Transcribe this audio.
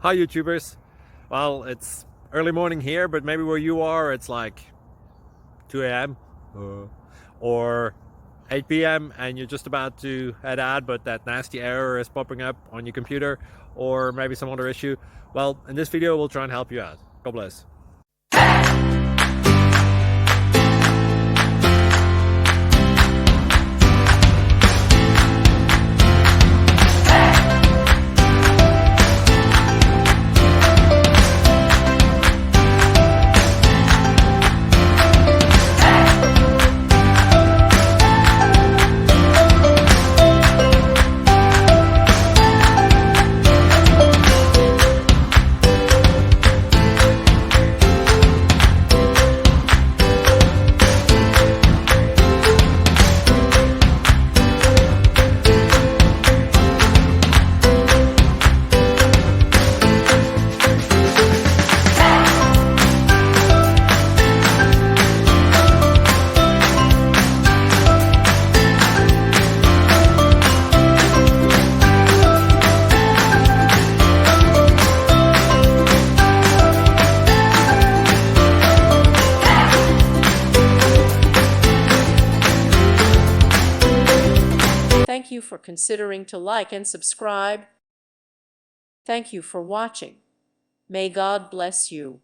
Hi YouTubers. Well, it's early morning here, but maybe where you are it's like 2 a.m. or 8 p.m. and you're just about to head out, but that nasty error is popping up on your computer, or maybe some other issue. Well, in this video we'll try and help you out. God bless. Thank you for considering to like and subscribe. Thank you for watching. May God bless you.